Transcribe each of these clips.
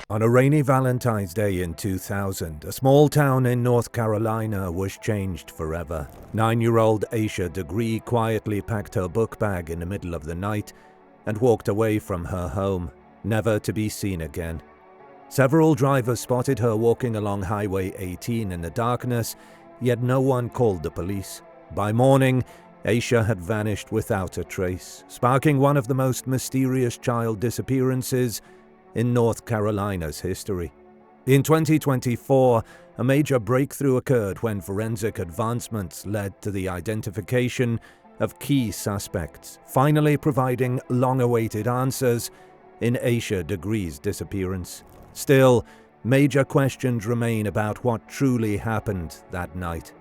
On a rainy Valentine's Day in 2000, a small town in North Carolina was changed forever. 9-year-old Asha Degree quietly packed her book bag in the middle of the night and walked away from her home, never to be seen again. Several drivers spotted her walking along Highway 18 in the darkness, yet no one called the police. By morning, Asha had vanished without a trace, sparking one of the most mysterious child disappearances in North Carolina's history. In 2024, a major breakthrough occurred when forensic advancements led to the identification of key suspects, finally providing long-awaited answers in Asha Degree's disappearance. Still, major questions remain about what truly happened that night.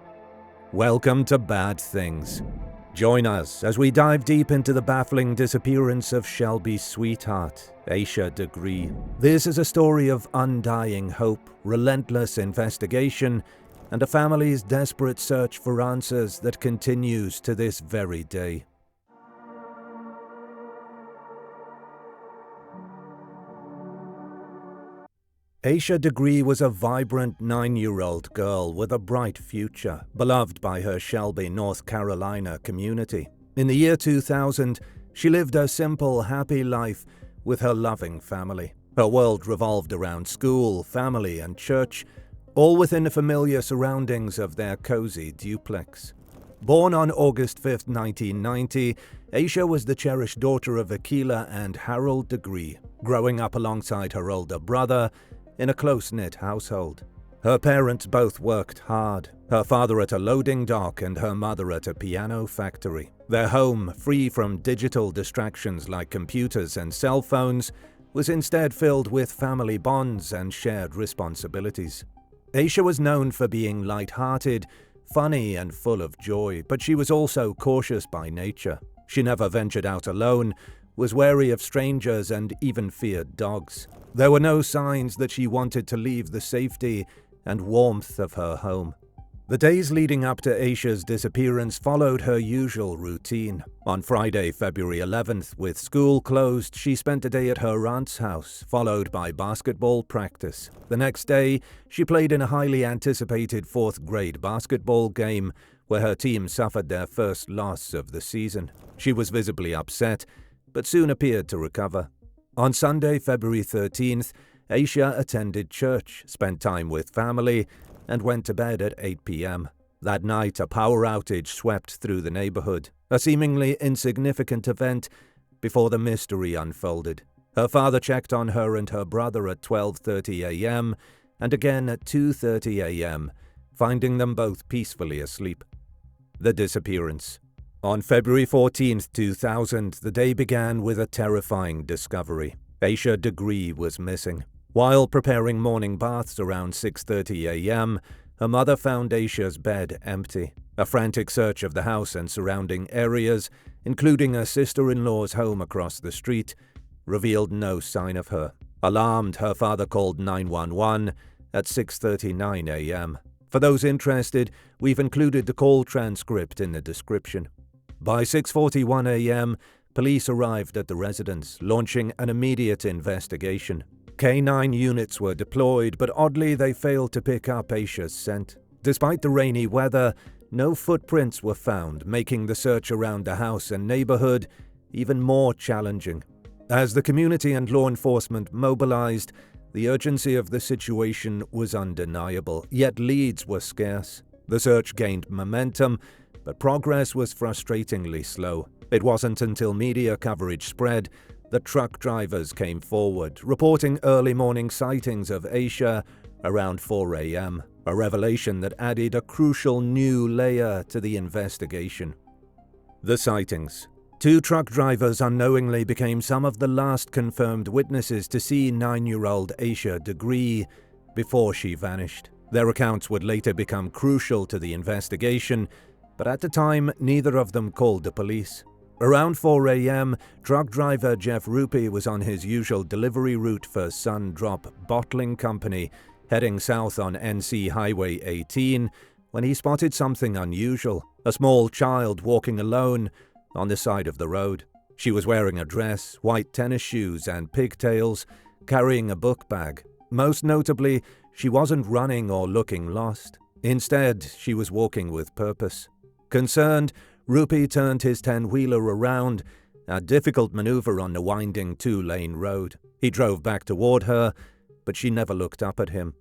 Welcome to Bad Things. Join us as we dive deep into the baffling disappearance of Shelby's sweetheart, Asha Degree. This is a story of undying hope, relentless investigation, and a family's desperate search for answers that continues to this very day. Asha Degree was a vibrant 9-year-old girl with a bright future, beloved by her Shelby, North Carolina community. In the year 2000, she lived a simple, happy life with her loving family. Her world revolved around school, family, and church, all within the familiar surroundings of their cozy duplex. Born on August 5, 1990, Asha was the cherished daughter of Akila and Harold Degree, growing up alongside her older brother in a close-knit household. Her parents both worked hard, her father at a loading dock and her mother at a piano factory. Their home, free from digital distractions like computers and cell phones, was instead filled with family bonds and shared responsibilities. Asha was known for being light-hearted, funny and full of joy, but she was also cautious by nature. She never ventured out alone, was wary of strangers and even feared dogs. There were no signs that she wanted to leave the safety and warmth of her home. The days leading up to Asha's disappearance followed her usual routine. On Friday, February 11th, with school closed, she spent a day at her aunt's house, followed by basketball practice. The next day, she played in a highly anticipated 4th grade basketball game where her team suffered their first loss of the season. She was visibly upset, but soon appeared to recover. On Sunday, February 13th, Asha attended church, spent time with family, and went to bed at 8 p.m. That night, a power outage swept through the neighborhood, a seemingly insignificant event before the mystery unfolded. Her father checked on her and her brother at 12:30 a.m. and again at 2:30 a.m., finding them both peacefully asleep. The disappearance. On February 14, 2000, the day began with a terrifying discovery. Asha Degree was missing. While preparing morning baths around 6:30 a.m., her mother found Asha's bed empty. A frantic search of the house and surrounding areas, including her sister-in-law's home across the street, revealed no sign of her. Alarmed, her father called 911 at 6:39 a.m. For those interested, we've included the call transcript in the description. By 6:41 a.m., police arrived at the residence, launching an immediate investigation. K9 units were deployed, but oddly they failed to pick up Asha's scent. Despite the rainy weather, no footprints were found, making the search around the house and neighborhood even more challenging. As the community and law enforcement mobilized, the urgency of the situation was undeniable, yet leads were scarce. The search gained momentum, but progress was frustratingly slow. It wasn't until media coverage spread that truck drivers came forward, reporting early morning sightings of Asha around 4 a.m., a revelation that added a crucial new layer to the investigation. The sightings. 2 truck drivers unknowingly became some of the last confirmed witnesses to see 9-year-old Asha Degree before she vanished. Their accounts would later become crucial to the investigation, but at the time, neither of them called the police. Around 4 a.m., truck driver Jeff Rupi was on his usual delivery route for Sun Drop Bottling Company, heading south on NC Highway 18, when he spotted something unusual, a small child walking alone on the side of the road. She was wearing a dress, white tennis shoes, and pigtails, carrying a book bag. Most notably, she wasn't running or looking lost. Instead, she was walking with purpose. Concerned, Rupi turned his 10-wheeler around, a difficult maneuver on the winding 2-lane road. He drove back toward her, but she never looked up at him.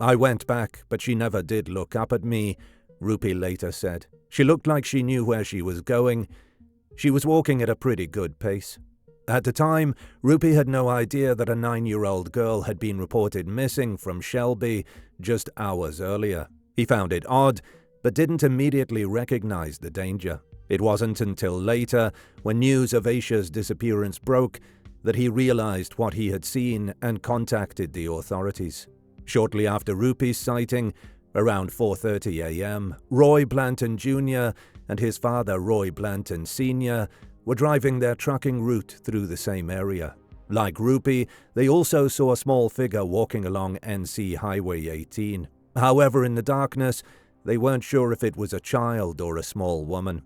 "I went back, but she never did look up at me," Rupi later said. "She looked like she knew where she was going. She was walking at a pretty good pace." At the time, Rupi had no idea that a 9-year-old girl had been reported missing from Shelby just hours earlier. He found it odd, but didn't immediately recognize the danger. It wasn't until later, when news of Asha's disappearance broke, that he realized what he had seen and contacted the authorities. Shortly after Rupi's sighting, around 4:30 a.m., Roy Blanton Jr. and his father Roy Blanton Sr. were driving their trucking route through the same area. Like Rupi, they also saw a small figure walking along NC Highway 18. However, in the darkness, they weren't sure if it was a child or a small woman.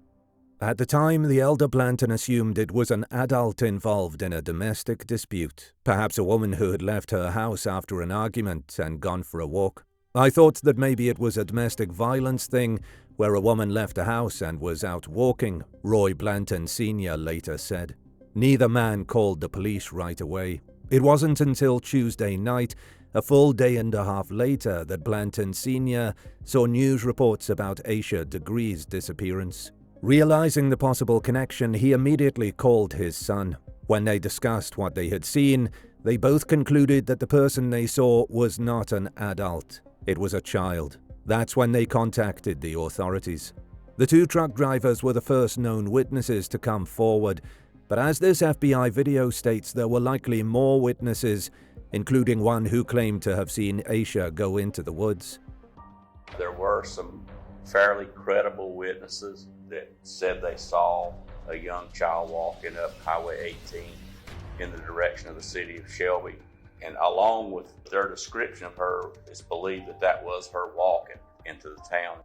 At the time, the elder Blanton assumed it was an adult involved in a domestic dispute, perhaps a woman who had left her house after an argument and gone for a walk. "I thought that maybe it was a domestic violence thing where a woman left the house and was out walking," Roy Blanton Sr. later said. Neither man called the police right away. It wasn't until Tuesday night, a full day and a half later, that Blanton Sr. saw news reports about Asha Degree's disappearance. Realizing the possible connection, he immediately called his son. When they discussed what they had seen, they both concluded that the person they saw was not an adult. It was a child. That's when they contacted the authorities. The two truck drivers were the first known witnesses to come forward, but as this FBI video states, there were likely more witnesses, including one who claimed to have seen Asha go into the woods. There were some fairly credible witnesses that said they saw a young child walking up Highway 18 in the direction of the city of Shelby. And along with their description of her, it's believed that that was her walking into the town.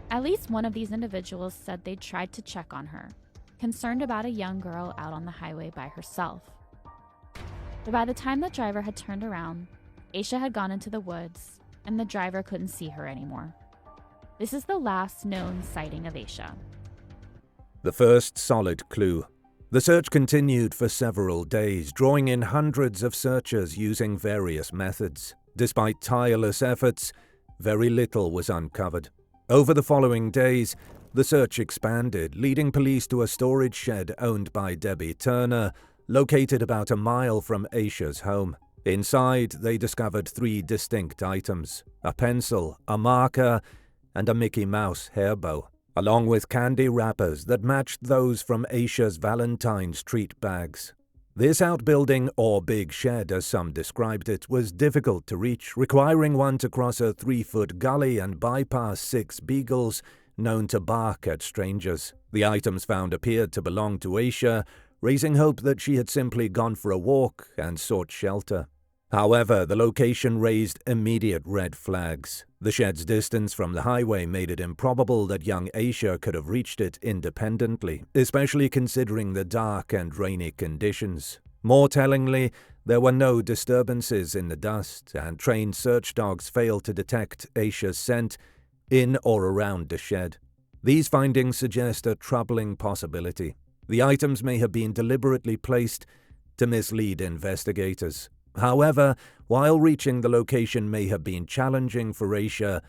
At least one of these individuals said they tried to check on her, concerned about a young girl out on the highway by herself. But by the time the driver had turned around, Asha had gone into the woods, and the driver couldn't see her anymore. This is the last known sighting of Asha. The first solid clue. The search continued for several days, drawing in hundreds of searchers using various methods. Despite tireless efforts, very little was uncovered. Over the following days, the search expanded, leading police to a storage shed owned by Debbie Turner, located about a mile from Asha's home. Inside, they discovered 3 distinct items: a pencil, a marker, and a Mickey Mouse hair bow, along with candy wrappers that matched those from Asha's Valentine's treat bags. This outbuilding, or big shed as some described it, was difficult to reach, requiring one to cross a 3-foot gully and bypass 6 beagles known to bark at strangers. The items found appeared to belong to Asha, raising hope that she had simply gone for a walk and sought shelter. However, the location raised immediate red flags. The shed's distance from the highway made it improbable that young Asha could have reached it independently, especially considering the dark and rainy conditions. More tellingly, there were no disturbances in the dust, and trained search dogs failed to detect Asha's scent in or around the shed. These findings suggest a troubling possibility. The items may have been deliberately placed to mislead investigators. However, while reaching the location may have been challenging for Asha,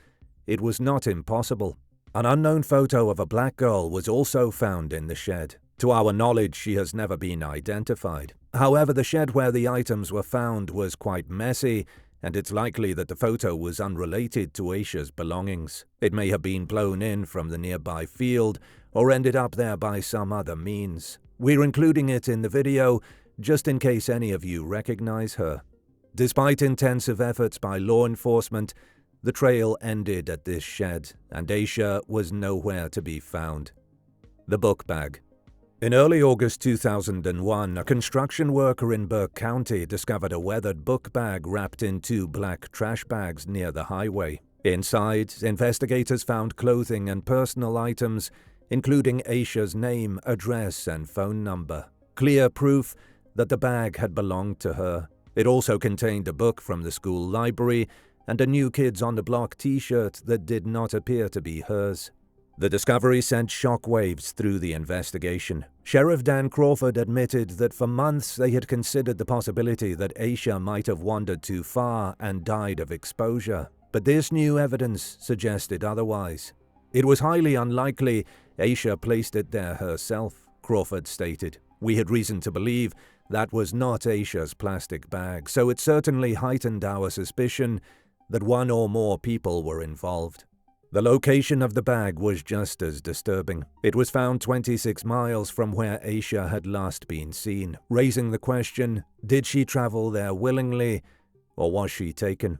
it was not impossible. An unknown photo of a black girl was also found in the shed. To our knowledge, she has never been identified. However, the shed where the items were found was quite messy, and it's likely that the photo was unrelated to Asha's belongings. It may have been blown in from the nearby field, or ended up there by some other means. We're including it in the video, just in case any of you recognize her. Despite intensive efforts by law enforcement, the trail ended at this shed, and Asha was nowhere to be found. The book bag. In early August 2001, a construction worker in Burke County discovered a weathered book bag wrapped in 2 black trash bags near the highway. Inside, investigators found clothing and personal items, including Asha's name, address, and phone number. Clear proof that the bag had belonged to her. It also contained a book from the school library and a New Kids on the Block t-shirt that did not appear to be hers. The discovery sent shockwaves through the investigation. Sheriff Dan Crawford admitted that for months they had considered the possibility that Asha might have wandered too far and died of exposure, but this new evidence suggested otherwise. It was highly unlikely Asha placed it there herself, Crawford stated. We had reason to believe that was not Asha's plastic bag, so it certainly heightened our suspicion that one or more people were involved. The location of the bag was just as disturbing. It was found 26 miles from where Asha had last been seen, raising the question, did she travel there willingly, or was she taken?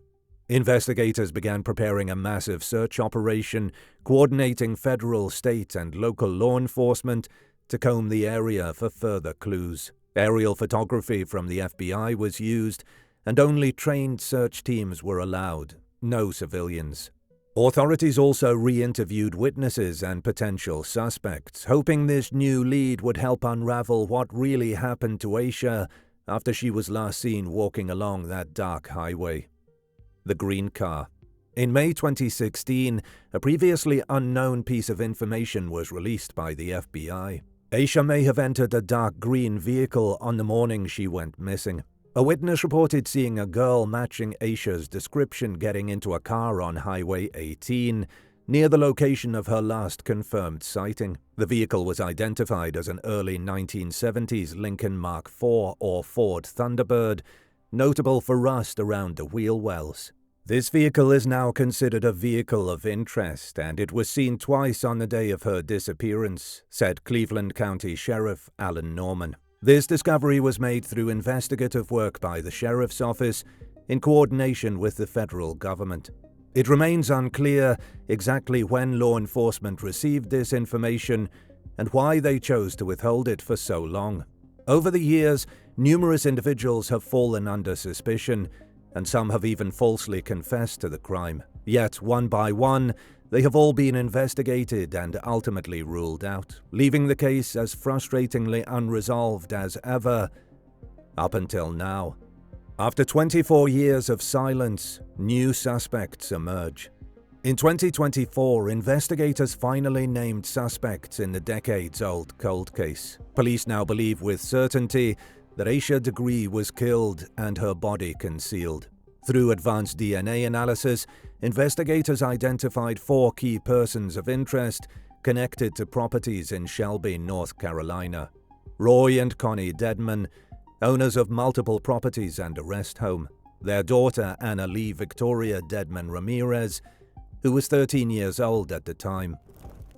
Investigators began preparing a massive search operation, coordinating federal, state, and local law enforcement to comb the area for further clues. Aerial photography from the FBI was used, and only trained search teams were allowed, no civilians. Authorities also re-interviewed witnesses and potential suspects, hoping this new lead would help unravel what really happened to Asha after she was last seen walking along that dark highway. The green car. In May 2016, a previously unknown piece of information was released by the FBI. Asha may have entered a dark green vehicle on the morning she went missing. A witness reported seeing a girl matching Asha's description getting into a car on Highway 18, near the location of her last confirmed sighting. The vehicle was identified as an early 1970s Lincoln Mark IV or Ford Thunderbird, notable for rust around the wheel wells. This vehicle is now considered a vehicle of interest, and it was seen twice on the day of her disappearance, said Cleveland County Sheriff Alan Norman. This discovery was made through investigative work by the Sheriff's Office in coordination with the federal government. It remains unclear exactly when law enforcement received this information and why they chose to withhold it for so long. Over the years, numerous individuals have fallen under suspicion, and some have even falsely confessed to the crime. Yet, one by one, they have all been investigated and ultimately ruled out, leaving the case as frustratingly unresolved as ever, up until now. After 24 years of silence, new suspects emerge. In 2024, investigators finally named suspects in the decades-old cold case. Police now believe with certainty that Asha Degree was killed and her body concealed. Through advanced DNA analysis, investigators identified 4 key persons of interest connected to properties in Shelby, North Carolina. Roy and Connie Dedman, owners of multiple properties and a rest home. Their daughter, Anna Lee Victoria Dedman Ramirez, who was 13 years old at the time.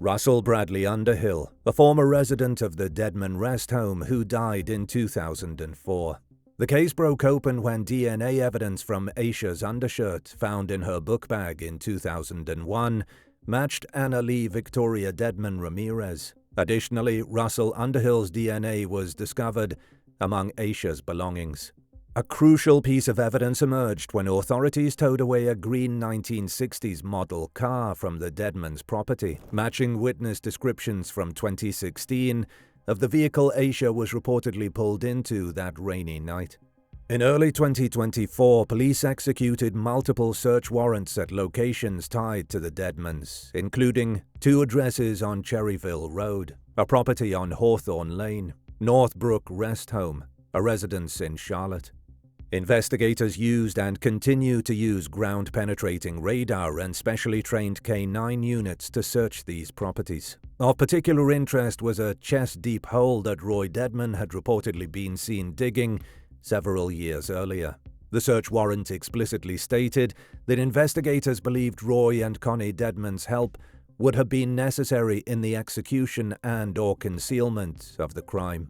Russell Bradley Underhill, a former resident of the Dedman rest home who died in 2004. The case broke open when DNA evidence from Asha's undershirt found in her book bag in 2001 matched Anna Lee Victoria Dedman Ramirez. Additionally, Russell Underhill's DNA was discovered among Asha's belongings. A crucial piece of evidence emerged when authorities towed away a green 1960s model car from the Dedman's property, matching witness descriptions from 2016 of the vehicle Asha was reportedly pulled into that rainy night. In early 2024, police executed multiple search warrants at locations tied to the Dedmans, including 2 addresses on Cherryville Road, a property on Hawthorne Lane, Northbrook Rest Home, a residence in Charlotte. Investigators used and continue to use ground-penetrating radar and specially trained K-9 units to search these properties. Of particular interest was a chest-deep hole that Roy Dedman had reportedly been seen digging several years earlier. The search warrant explicitly stated that investigators believed Roy and Connie Dedman's help would have been necessary in the execution and/or concealment of the crime.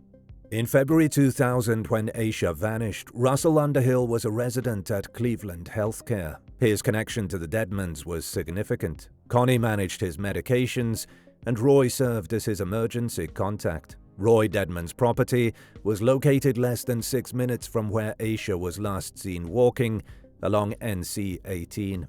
In February 2000, when Asha vanished, Russell Underhill was a resident at Cleveland Healthcare. His connection to the Dedmans was significant. Connie managed his medications, and Roy served as his emergency contact. Roy Dedman's property was located less than 6 minutes from where Asha was last seen walking along NC 18.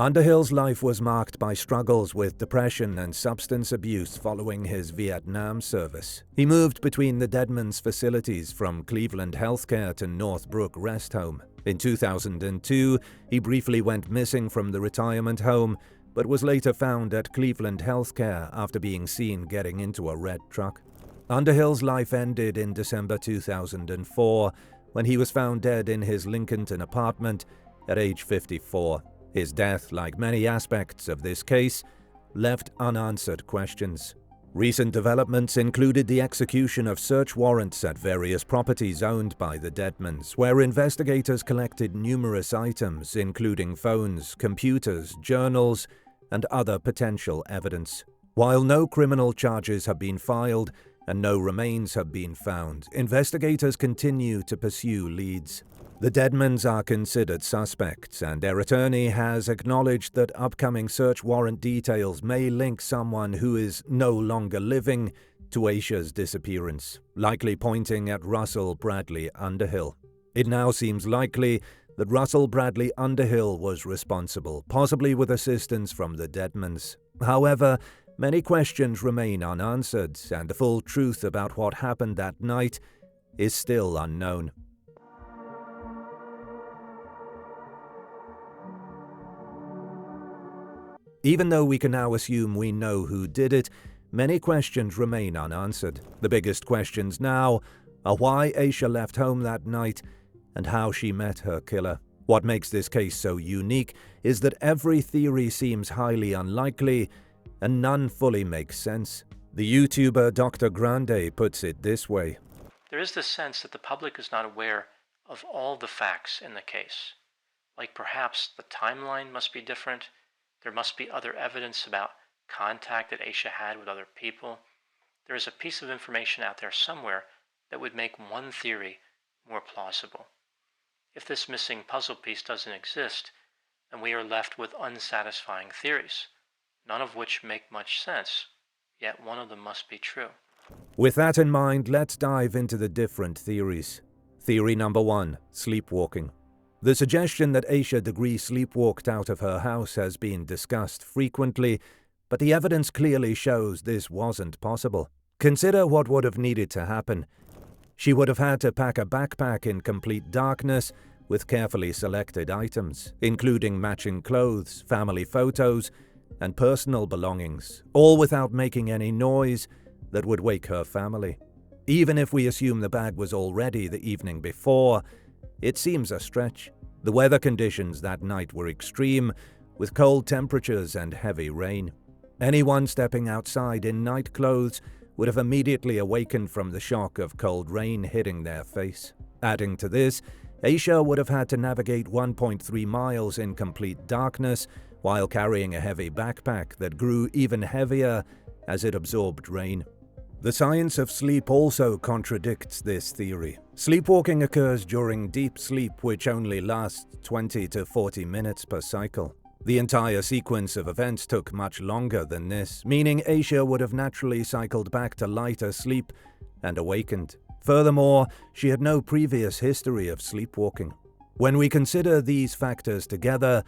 Underhill's life was marked by struggles with depression and substance abuse following his Vietnam service. He moved between the Deadman's facilities from Cleveland Healthcare to Northbrook Rest Home. In 2002, he briefly went missing from the retirement home, but was later found at Cleveland Healthcare after being seen getting into a red truck. Underhill's life ended in December 2004, when he was found dead in his Lincolnton apartment at age 54. His death, like many aspects of this case, left unanswered questions. Recent developments included the execution of search warrants at various properties owned by the Deadmans, where investigators collected numerous items, including phones, computers, journals, and other potential evidence. While no criminal charges have been filed and no remains have been found, investigators continue to pursue leads. The Deadmans are considered suspects, and their attorney has acknowledged that upcoming search warrant details may link someone who is no longer living to Asha's disappearance, likely pointing at Russell Bradley Underhill. It now seems likely that Russell Bradley Underhill was responsible, possibly with assistance from the Deadmans. However, many questions remain unanswered, and the full truth about what happened that night is still unknown. Even though we can now assume we know who did it, many questions remain unanswered. The biggest questions now are why Asha left home that night and how she met her killer. What makes this case so unique is that every theory seems highly unlikely and none fully makes sense. The YouTuber Dr. Grande puts it this way. There is the sense that the public is not aware of all the facts in the case. Like perhaps the timeline must be different. There must be other evidence about contact that Asha had with other people. There is a piece of information out there somewhere that would make one theory more plausible. If this missing puzzle piece doesn't exist, then we are left with unsatisfying theories, none of which make much sense, yet one of them must be true. With that in mind, let's dive into the different theories. Theory number 1, sleepwalking. The suggestion that Asha Degree sleepwalked out of her house has been discussed frequently, but the evidence clearly shows this wasn't possible. Consider what would have needed to happen. She would have had to pack a backpack in complete darkness with carefully selected items, including matching clothes, family photos, and personal belongings, all without making any noise that would wake her family. Even if we assume the bag was all ready the evening before, it seems a stretch. The weather conditions that night were extreme, with cold temperatures and heavy rain. Anyone stepping outside in night clothes would have immediately awakened from the shock of cold rain hitting their face. Adding to this, Asha would have had to navigate 1.3 miles in complete darkness while carrying a heavy backpack that grew even heavier as it absorbed rain. The science of sleep also contradicts this theory. Sleepwalking occurs during deep sleep, which only lasts 20 to 40 minutes per cycle. The entire sequence of events took much longer than this, meaning Asha would have naturally cycled back to lighter sleep and awakened. Furthermore, she had no previous history of sleepwalking. When we consider these factors together,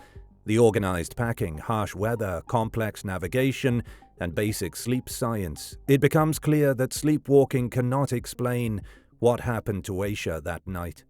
the organized packing, harsh weather, complex navigation, and basic sleep science, it becomes clear that sleepwalking cannot explain what happened to Asha that night.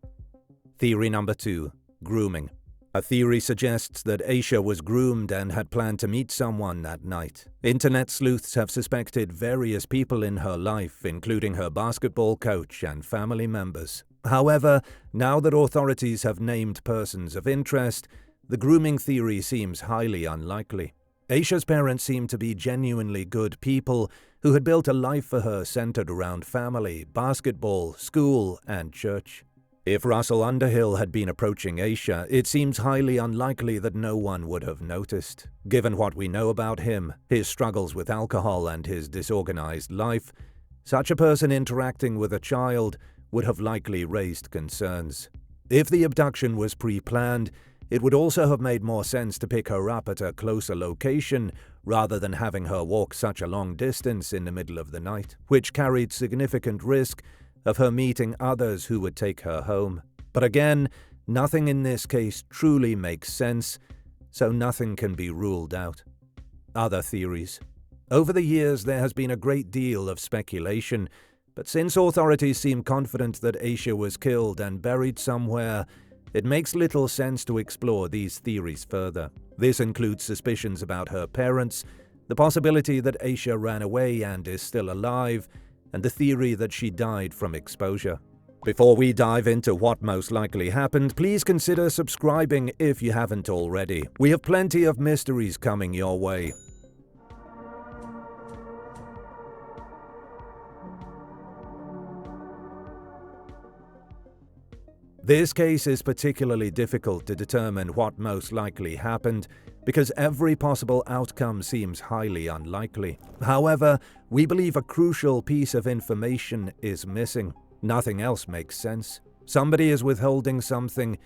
Theory number 2, grooming. A theory suggests that Asha was groomed and had planned to meet someone that night. Internet sleuths have suspected various people in her life, including her basketball coach and family members. However, now that authorities have named persons of interest, the grooming theory seems highly unlikely. Asha's parents seemed to be genuinely good people who had built a life for her centered around family, basketball, school, and church. If Russell Underhill had been approaching Asha, it seems highly unlikely that no one would have noticed. Given what we know about him, his struggles with alcohol and his disorganized life, such a person interacting with a child would have likely raised concerns. If the abduction was pre-planned, it would also have made more sense to pick her up at a closer location rather than having her walk such a long distance in the middle of the night, which carried significant risk of her meeting others who would take her home. But again, nothing in this case truly makes sense, so nothing can be ruled out. Other theories. Over the years, there has been a great deal of speculation, but since authorities seem confident that Asha was killed and buried somewhere, it makes little sense to explore these theories further. This includes suspicions about her parents, the possibility that Asha ran away and is still alive, and the theory that she died from exposure. Before we dive into what most likely happened, please consider subscribing if you haven't already. We have plenty of mysteries coming your way. This case is particularly difficult to determine what most likely happened because every possible outcome seems highly unlikely. However, we believe a crucial piece of information is missing. Nothing else makes sense. Somebody is withholding something,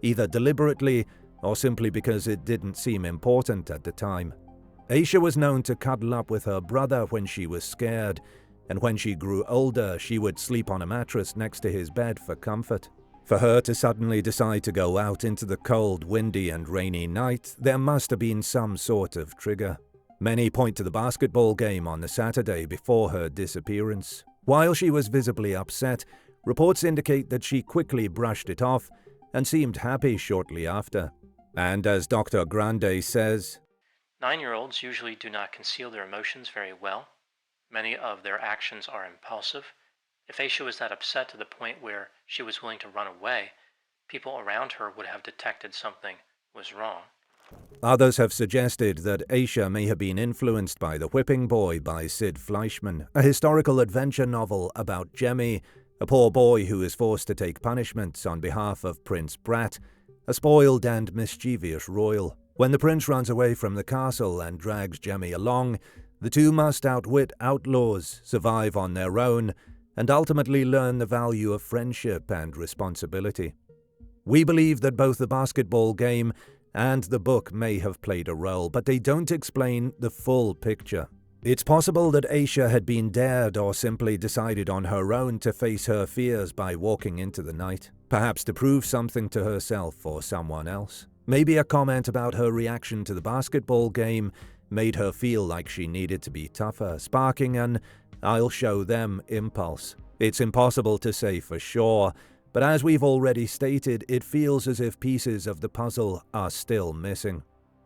either deliberately or simply because it didn't seem important at the time. Asha was known to cuddle up with her brother when she was scared, and when she grew older, she would sleep on a mattress next to his bed for comfort. For her to suddenly decide to go out into the cold, windy and rainy night, there must have been some sort of trigger. Many point to the basketball game on the Saturday before her disappearance. While she was visibly upset, reports indicate that she quickly brushed it off and seemed happy shortly after. And as Dr. Grande says, 9-year-olds usually do not conceal their emotions very well. Many of their actions are impulsive. If Asha was that upset to the point where she was willing to run away, people around her would have detected something was wrong. Others have suggested that Asha may have been influenced by The Whipping Boy by Sid Fleischman, a historical adventure novel about Jemmy, a poor boy who is forced to take punishments on behalf of Prince Brat, a spoiled and mischievous royal. When the prince runs away from the castle and drags Jemmy along, the two must outwit outlaws, survive on their own, and ultimately learn the value of friendship and responsibility. We believe that both the basketball game and the book may have played a role, but they don't explain the full picture. It's possible that Asha had been dared or simply decided on her own to face her fears by walking into the night, perhaps to prove something to herself or someone else. Maybe a comment about her reaction to the basketball game made her feel like she needed to be tougher, sparking an "I'll show them" impulse. It's impossible to say for sure, but as we've already stated, it feels as if pieces of the puzzle are still missing.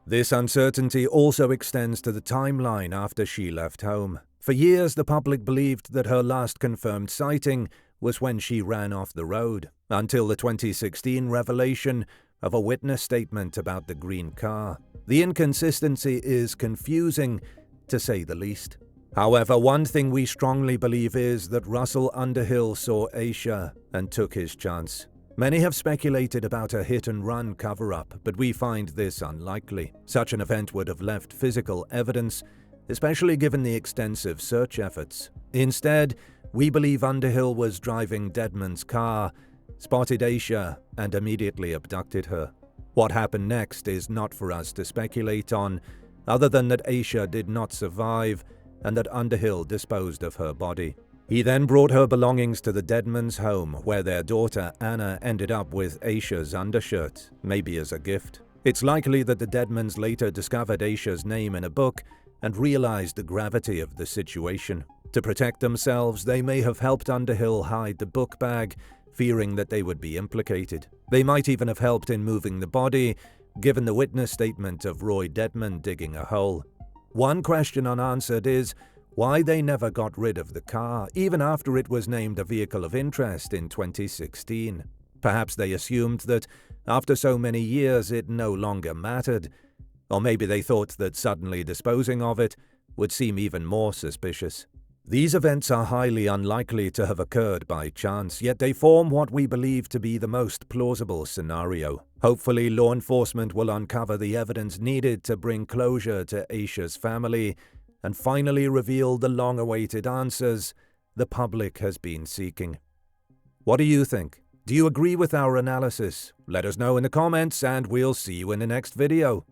This uncertainty also extends to the timeline after she left home. For years, the public believed that her last confirmed sighting was when she ran off the road, until the 2016 revelation of a witness statement about the green car. The inconsistency is confusing, to say the least. However, one thing we strongly believe is that Russell Underhill saw Asha and took his chance. Many have speculated about a hit-and-run cover-up, but we find this unlikely. Such an event would have left physical evidence, especially given the extensive search efforts. Instead, we believe Underhill was driving Deadman's car, spotted Asha, and immediately abducted her. What happened next is not for us to speculate on, other than that Asha did not survive, and that Underhill disposed of her body. He then brought her belongings to the Deadman's home, where their daughter Anna ended up with Asha's undershirt, maybe as a gift. It's likely that the Deadmans later discovered Asha's name in a book and realized the gravity of the situation. To protect themselves, they may have helped Underhill hide the book bag, fearing that they would be implicated. They might even have helped in moving the body, given the witness statement of Roy Deadman digging a hole. One question unanswered is why they never got rid of the car, even after it was named a vehicle of interest in 2016. Perhaps they assumed that, after so many years, it no longer mattered. Or maybe they thought that suddenly disposing of it would seem even more suspicious. These events are highly unlikely to have occurred by chance, yet they form what we believe to be the most plausible scenario. Hopefully, law enforcement will uncover the evidence needed to bring closure to Asha's family and finally reveal the long-awaited answers the public has been seeking. What do you think? Do you agree with our analysis? Let us know in the comments, and we'll see you in the next video.